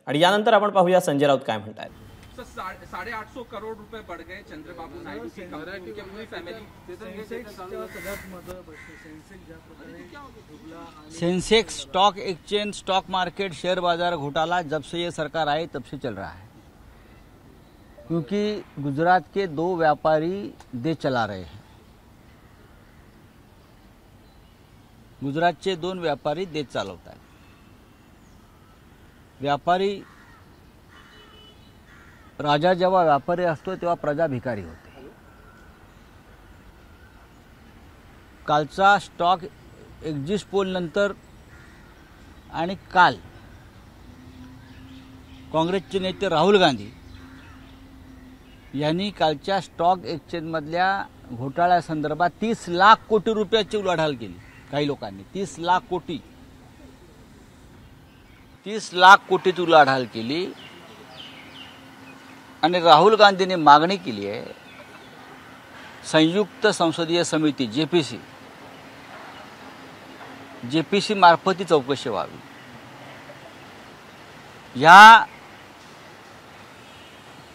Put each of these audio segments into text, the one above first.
आणि यानंतर आपण पाहूया संजय राऊत काय म्हणतात। 850 करोड़ रुपए बढ़ गए चंद्रबाबू नायडू की कंपनी की पूरी family. Sensex stock exchange stock market share बाजार घोटाला जब से ये सरकार आई तब से चल रहा है, क्योंकि गुजरात के 2 व्यापारी देश चला रहे हैं। गुजरातचे 2 व्यापारी देश चालवतात। व्यापारी राजा जेव्हा व्यापारी असतो तेव्हा प्रजा भिकारी होते। कालचा स्टॉक एक्झिट पोल नंतर आणि काल काँग्रेसचे नेते राहुल गांधी यांनी कालच्या स्टॉक एक्सचेंजमधल्या घोटाळ्यासंदर्भात 30 लाख कोटी रुपयाची उलाढाल केली। काही लोकांनी 30 लाख कोटीची उलाढाल केली आणि राहुल गांधींनी मागणी केली आहे संयुक्त संसदीय समिती जेपीसी मार्फत ही चौकशी व्हावी। या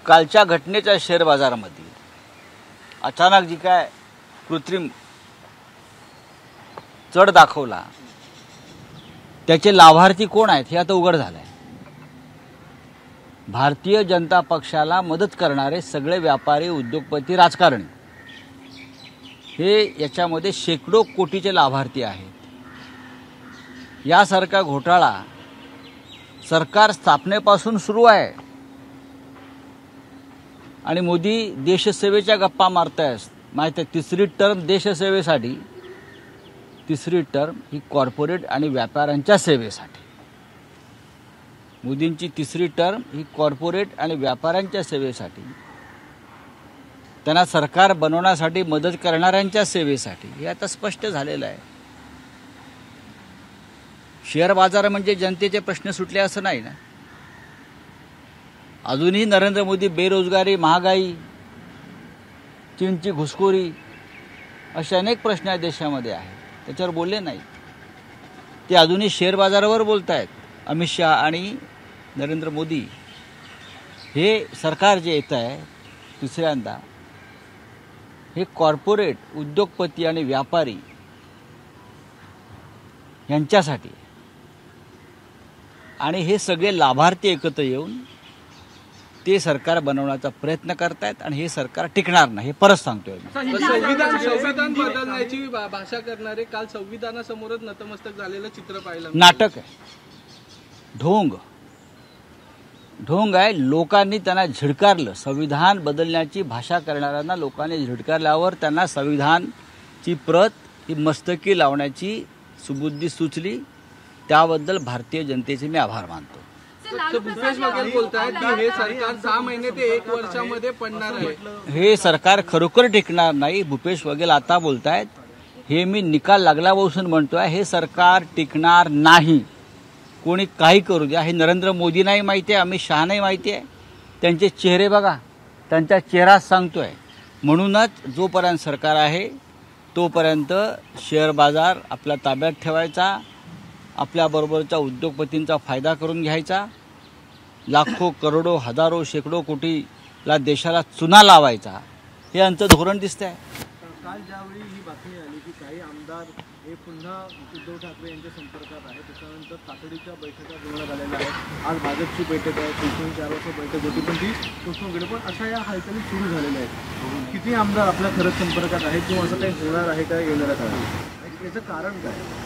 कालच्या घटनेच्या शेअर बाजारामध्ये अचानक जी काय कृत्रिम चढ दाखवला त्याचे लाभार्थी कोण आहेत हे आता उघड झालंय। भारतीय जनता पक्षाला मदत करणारे सगळे व्यापारी, उद्योगपती, राजकारणी हे याच्यामध्ये शेकडो कोटीचे लाभार्थी आहेत। यासारखा घोटाळा सरकार स्थापनेपासून सुरू आहे आणि मोदी देशसेवेच्या गप्पा मारतायत। माहिती आहे, तिसरी टर्म देशसेवेसाठी, तिसरी टर्म ही कॉर्पोरेट आणि व्यापाऱ्यांच्या सेवेसाठी। मोदींची तिसरी टर्म ही कॉर्पोरेट आणि व्यापाऱ्यांच्या सेवेसाठी, त्यांना सरकार बनवण्यासाठी मदत करणाऱ्यांच्या सेवेसाठी हे आता स्पष्ट झालेलं आहे। शेअर बाजार म्हणजे जनतेचे प्रश्न सुटले असं नाही ना। अजूनही नरेंद्र मोदी बेरोजगारी, महागाई, चीनची घुसखोरी असे अनेक प्रश्न या देशामध्ये आहेत, त्याच्यावर बोलले नाही। ते अजूनही शेअर बाजारावर बोलतायत। अमित शहा आणि नरेंद्र मोदी हे सरकार जे येत आहे तिसऱ्यांदा हे कॉर्पोरेट, उद्योगपती आणि व्यापारी यांच्यासाठी, आणि हे सगळे लाभार्थी एकत्र येऊन ते सरकार बनवण्याचा प्रयत्न करतायत आणि हे सरकार टिकणार नाही, हे परत सांगतोय। संविधान बदलण्याची भाषा करणारे काल संविधानासमोरच नतमस्तक झालेलं चित्र पाहिलं। नाटक आहे, ढोंग आहे। लोकांनी त्यांना झिडकारलं। संविधान बदलण्याची भाषा करणाऱ्यांना लोकांनी झिडकारल्यावर त्यांना संविधानची प्रत ही मस्तकी लावण्याची सुबुद्धी सुचली। त्याबद्दल भारतीय जनतेचे मी आभार मानतो। भूपेश बघेल बोलतायत की हे सरकार 6 महिने ते 1 वर्षामध्ये पडणार आहे। हे सरकार खरोखर टिकणार नाही। भूपेश बघेल आता बोलतायत, हे मी निकाल लागल्यापासून म्हणतोय, हे सरकार टिकणार नाही। कोणी काही करू द्या, हे नरेंद्र मोदींनाही माहिती आहे, अमित शहानाही माहिती आहे। त्यांचे चेहरे बघा, त्यांचा चेहरा सांगतोय। म्हणूनच जोपर्यंत सरकार आहे तोपर्यंत शेअर बाजार आपल्या ताब्यात ठेवायचा, आपल्याबरोबरच्या उद्योगपतींचा फायदा करून घ्यायचा, लाखो, करोडो, हजारो, शेकडो कोटीला देशाला चुना लावायचा, हे आमचं धोरण दिसतंय। काल ज्यावेळी ही बातमी आली की काही आमदार हे पुन्हा उद्धव ठाकरे यांच्या संपर्कात आहे, त्याच्यानंतर तातडीच्या बैठका बोलण्यात आलेल्या आहेत। आज भाजपची बैठक आहे, 4 वाजता बैठक होती, पण ती पोस्टपोन केली। पण अशा या हालचाली सुरू झालेल्या आहेत। किती आमदार आपल्या खरंच संपर्कात आहेत किंवा असं काही होणार आहे का येणाऱ्या काळात? याचं कारण काय?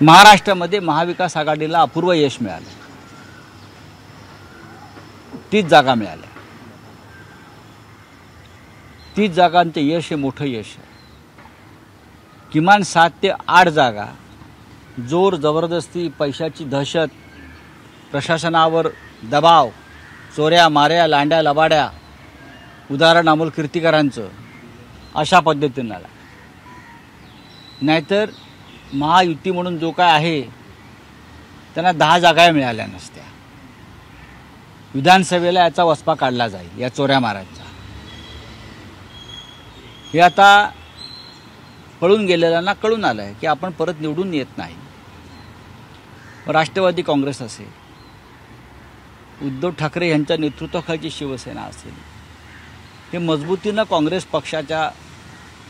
महाराष्ट्रामध्ये महाविकास आघाडीला अपूर्व यश मिळालं, 30 जागा मिळाल्या। 30 जागांचे यश हे मोठं यश आहे। किमान 7 ते 8 जागा जोर जबरदस्ती, पैशाची दहशत, प्रशासनावर दबाव, चोऱ्या माऱ्या, लांड्या लबाड्या, उदाहरण अमोल कीर्तीकरांचं, अशा पद्धतीनं आला। नाहीतर महायुती म्हणून जो काय आहे त्यांना 10 जागा मिळाल्या नसत्या। विधानसभेला याचा वचपा काढला जाईल या चोऱ्या मारांचा। हे आता पळून गेलेल्यांना कळून आलंय की आपण परत निवडून येत नाही। राष्ट्रवादी काँग्रेस असेल, उद्धव ठाकरे यांच्या नेतृत्वाखालची शिवसेना असेल, हे मजबूतीनं काँग्रेस पक्षाच्या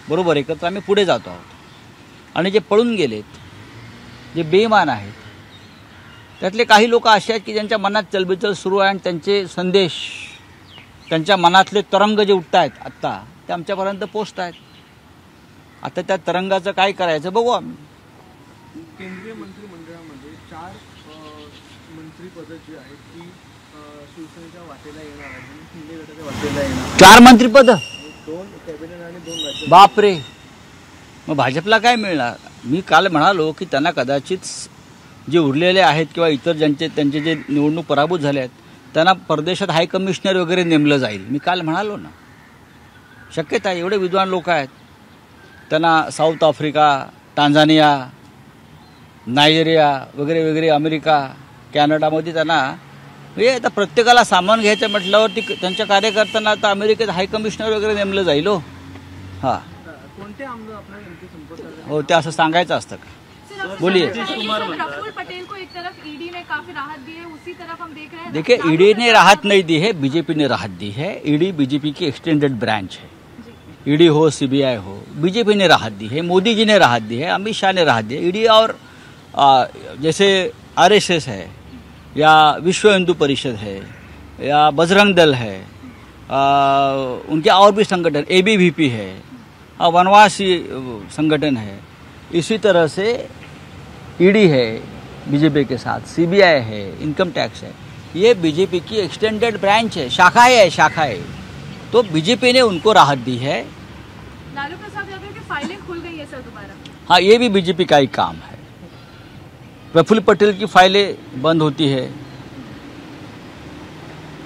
बरोबर एकत्र आम्ही पुढे जातो आहोत. आणि जे पळून गेलेत, जे बेईमान आहेत, त्यातले काही लोक असे आहेत की ज्यांच्या मनात चलबिचल सुरू आहे आणि त्यांचे संदेश, त्यांच्या मनातले तरंग जे उठत आहेत आत्ता, ते आमच्यापर्यंत पोचत आहेत. आता त्या तरंगाचं काय करायचं बघू आम्ही. केंद्रीय मंत्रिमंडळामध्ये 4 मंत्रिपदं जी आहेत ती शिवसेनेच्या वाटेला येणार आहेत आणि शिंदे गटाच्या वाटेला येणार. 4 मंत्रिपद, 2 कॅबिनेट आणि 2 राज्य. बापरे, मग भाजपला काय मिळणार. मी काल म्हणालो की त्यांना कदाचित जे उरलेले आहेत किंवा इतर त्यांचे जे निवडणूक पराभूत झाले आहेत त्यांना परदेशात हाय कमिशनर वगैरे नेमलं जाईल. मी काल म्हणालो ना, शक्यता आहे. एवढे विद्वान लोक आहेत, त्यांना साऊथ आफ्रिका, टांझानिया, नायजेरिया वगैरे वगैरे, अमेरिका, कॅनडामध्ये त्यांना म्हणजे आता प्रत्येकाला सामान घ्यायचं म्हटल्यावर त्यांच्या कार्यकर्त्यांना आता अमेरिकेत हाय कमिशनर वगैरे नेमलं जाईल. हो, हां, कोणते आमदार आपल्या नेमके संपर्कात? हो, ते असं सांगायचं असतं का. बोलिए. प्रफुल्ल पटेल को एक तरफ ईडी ने काफी राहत दी है, उसी तरफ हम देख रहे हैं. देखिए, ईडी ने राहत नहीं दी है, बीजेपी ने राहत दी है. ईडी बीजेपी की एक्सटेंडेड ब्रांच है. ईडी हो, सीबीआई हो, बीजेपी ने राहत दी है, मोदी जी ने राहत दी है, अमित शाह ने राहत दी है. ईडी और जैसे आरएसएस है या विश्व हिंदू परिषद है या बजरंग दल है, उनके और भी संगठन, एबीवीपी है, वनवासी संगठन है, इसी तरह से ईडी है बीजेपी के साथ, सीबीआई है, इनकम टैक्स है. ये बीजेपी की एक्सटेंडेड ब्रांच है, शाखा है. तो बीजेपी ने उनको राहत दी है. लालू प्रसाद यादव की फाइलें खुल गई है सर दोबारा. हाँ, ये भी बीजेपी का ही काम है. प्रफुल्ल पटेल की फाइलें बंद होती है.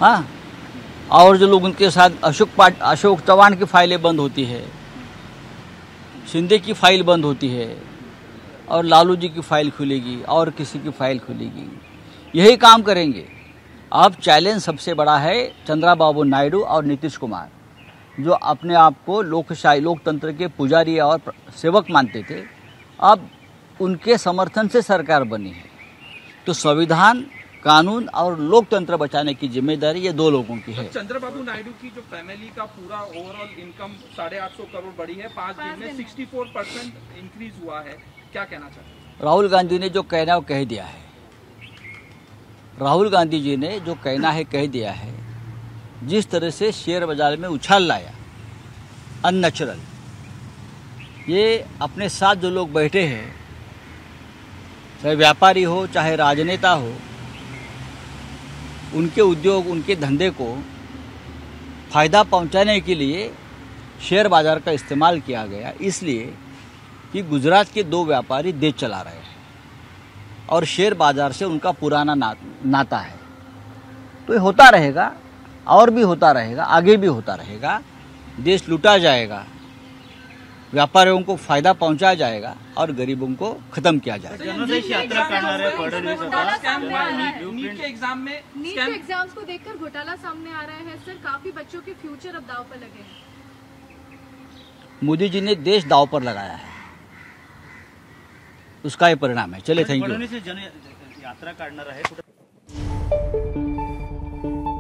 हाँ, और जो लोग उनके साथ अशोक चौहान की फाइलें बंद होती है, शिंदे की फाइल बंद होती है, और लालू जी की फाइल खुलेगी और किसी की फाइल खुलेगी. यही काम करेंगे. अब चैलेंज सबसे बड़ा है चंद्रबाबू नायडू और नीतीश कुमार, जो अपने आप को लोकशाही, लोकतंत्र के पुजारी और सेवक मानते थे, अब उनके समर्थन से सरकार बनी है. तो संविधान, कानून और लोकतंत्र बचाने की जिम्मेदारी ये 2 लोगों की है. चंद्रबाबू नायडू की जो फैमिली का पूरा ओवरऑल इनकम 850 करोड़ बढ़ी है, 5 दिन में 64% इंक्रीज हुआ है, क्या कहना चाहते हैं? राहुल गांधी ने जो कहना है कह दिया है. राहुल गांधी जी ने जो कहना है कह दिया है. जिस तरह से शेयर बाजार में उछाल लाया, अननेचुरल. ये अपने साथ जो लोग बैठे हैं, चाहे व्यापारी हो चाहे राजनेता हो, उनके उद्योग, उनके धंधे को फ़ायदा पहुंचाने के लिए शेयर बाज़ार का इस्तेमाल किया गया, इसलिए कि गुजरात के 2 व्यापारी देश चला रहे हैं और शेयर बाज़ार से उनका पुराना नाता है. तो ये होता रहेगा और भी होता रहेगा, आगे भी होता रहेगा. देश लूटा जाएगा, व्यापारियों को फ़ायदा पहुंचाया जाएगा और गरीबों को ख़त्म किया जाएगा. नीट के एग्जाम्स को देखकर घोटाला सामने आ रहा है सर. काफी बच्चों के फ्यूचर अब दाव पर लगे हैं. मोदी जी ने देश दाव पर लगाया है, उसका ये परिणाम है. चले, थैंक यू.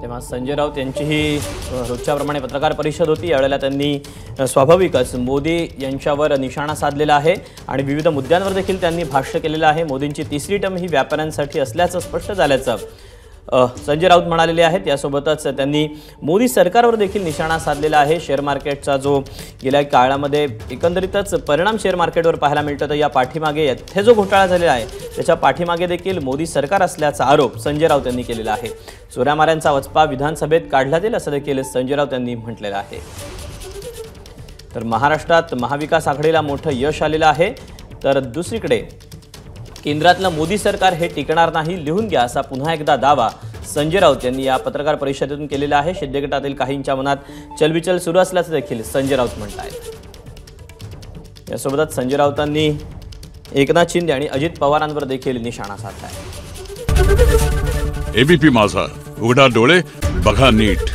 तेव्हा संजय राऊत यांचीही रोजच्याप्रमाणे पत्रकार परिषद होती. यावेळेला त्यांनी स्वाभाविकच मोदी यांच्यावर निशाणा साधलेला आहे आणि विविध मुद्द्यांवर देखील त्यांनी भाष्य केलेलं आहे. मोदींची 3री टर्म ही व्यापाऱ्यांसाठी असल्याचं स्पष्ट झाल्याचं संजय राऊत म्हणालेले आहेत. यासोबतच त्यांनी मोदी सरकारवर देखील निशाणा साधलेला आहे. शेअर मार्केटचा जो गेल्या काळामध्ये एकंदरीतच परिणाम शेअर मार्केटवर पाहायला मिळतो, तर या पाठीमागे हे जो घोटाळा झालेला आहे त्याच्या पाठीमागे देखील मोदी सरकार असल्याचा आरोप संजय राऊत यांनी केलेला आहे. चोऱ्यामाऱ्यांचा वचपा विधानसभेत काढला जाईल असं देखील संजय राऊत यांनी म्हटलेलं आहे. तर महाराष्ट्रात महाविकास आघाडीला मोठं यश आलेलं आहे. तर दुसरीकडे केंद्रातलं मोदी सरकार हे टिकणार नाही, लिहून घ्या असा पुन्हा एकदा दावा संजय राऊत यांनी या पत्रकार परिषदेतून केलेला आहे. शिंदे गटातील काहींच्या मनात चलबिचल सुरू असल्याचं देखील संजय राऊत म्हणतायत. यासोबतच संजय राऊतांनी एकनाथ शिंदे आणि अजित पवारांवर देखील निशाणा साधलाय. एबीपी माझा, उघडा डोळे बघा नीट.